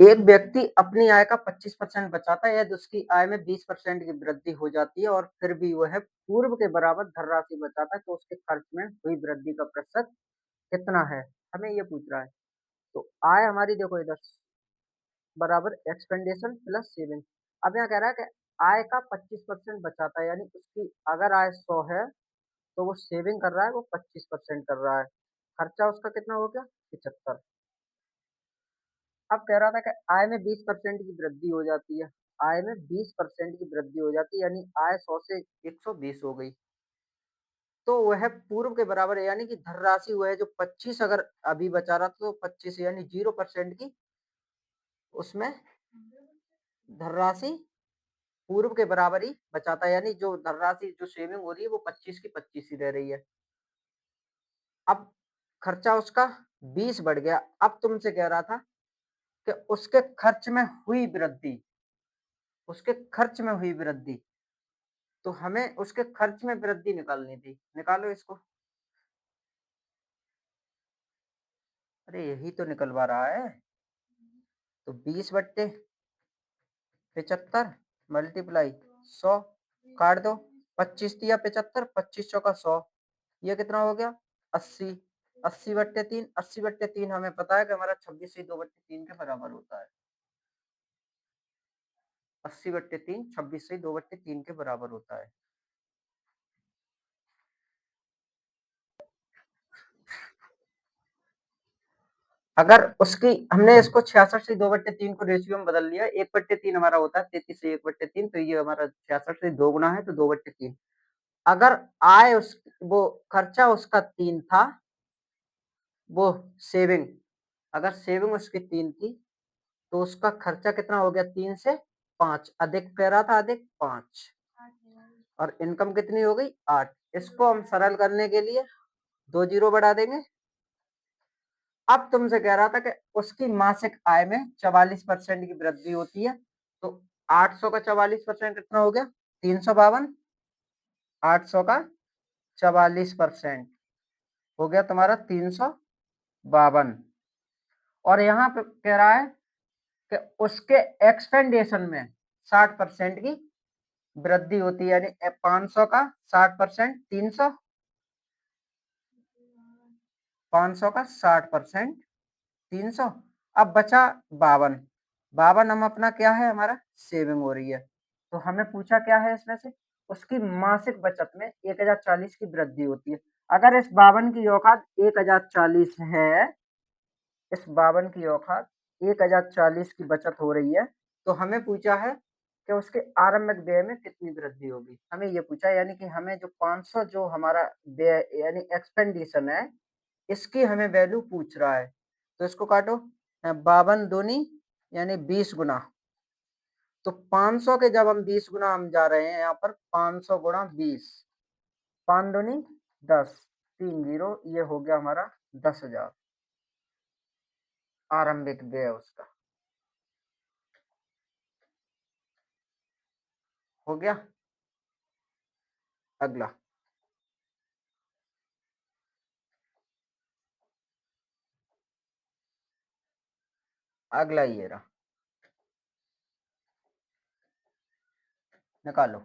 एक व्यक्ति अपनी आय का 25% बचाता है यदि उसकी आय में 20% की वृद्धि हो जाती है और फिर भी वह पूर्व के बराबर धनराशि बचाता है तो उसके खर्च में हुई वृद्धि का प्रतिशत कितना है? हमें ये पूछ रहा है। तो आय हमारी देखो इधर बराबर एक्सपेंडिचर प्लस सेविंग। अब यहाँ कह रहा है कि आय का 25% बचाता है यानी उसकी अगर आय 100 है तो वो सेविंग कर रहा है वो 25% कर रहा है। खर्चा उसका कितना हो गया? 75। अब कह रहा था कि आय में 20% की वृद्धि हो जाती है। आय में 20% की वृद्धि हो जाती है यानी आय 100 से 120 हो गई। तो वह पूर्व के बराबर है यानी कि धनराशि वह जो 25 अगर अभी बचा रहा था तो 25 यानी 0% की उसमें धनराशि पूर्व के बराबर ही बचाता है यानी जो धनराशि जो सेविंग हो रही है वो 25 की 25 ही रह रही है। अब खर्चा उसका 20 बढ़ गया। अब तुमसे कह रहा था कि उसके खर्च में हुई वृद्धि, उसके खर्च में हुई वृद्धि। तो हमें उसके खर्च में वृद्धि निकालनी थी। निकालो इसको। अरे यही तो निकलवा रहा है। तो 20/75 मल्टीप्लाई 100 काट दो। 25 दिया 75, 25 चौका 100। ये कितना हो गया? 80। 80/3, 80/3 हमें पता है कि हमारा 26 से 2/3 के बराबर होता है। 80/3 26 से 2/3 के बराबर होता है। अगर उसकी हमने इसको 66 से 2/3 को रेशियो में बदल लिया, 1/3 हमारा होता है 33 से 1/3, तो ये हमारा 66 से 2 गुना है तो 2/3। अगर आय उस वो खर्चा उसका 3 था, वो सेविंग, अगर सेविंग उसकी 3 थी तो उसका खर्चा कितना हो गया? 3 से 5 अधिक कह रहा था, अधिक 5 और इनकम कितनी हो गई? 8। इसको हम सरल करने के लिए 2 जीरो बढ़ा देंगे। अब तुमसे कह रहा था कि उसकी मासिक आय में 44% की वृद्धि होती है तो 800 का 44% कितना हो गया? 352। 800 का 44% हो गया तुम्हारा 352। और यहाँ पे कह रहा है कि उसके एक्सपेंडेशन में 60% की वृद्धि होती है यानी 500 का 60%, 300, 500 का 60%, 300। अब बचा 52। 52 हम अपना क्या है? हमारा सेविंग हो रही है। तो हमें पूछा क्या है इसमें से? उसकी मासिक बचत में 1040 की वृद्धि होती है। अगर इस 52 की औकात 1040 है, इस 52 की औकात 1040 की बचत हो रही है तो हमें पूछा है कि उसके आरंभिक व्यय में कितनी वृद्धि होगी। हमें ये पूछा यानी कि हमें जो 500 जो हमारा व्यय यानी एक्सपेंडिशन है इसकी हमें वैल्यू पूछ रहा है। तो इसको काटो। 52 दूनी यानी 20 गुना। तो 500 के जब हम 20 गुना हम जा रहे हैं यहाँ पर 500 गुणा 20, 5 दूनी 10, 3 जीरो, ये हो गया हमारा 10,000 आरंभिक व्यय उसका। हो गया। अगला अगला ये रहा, निकालो।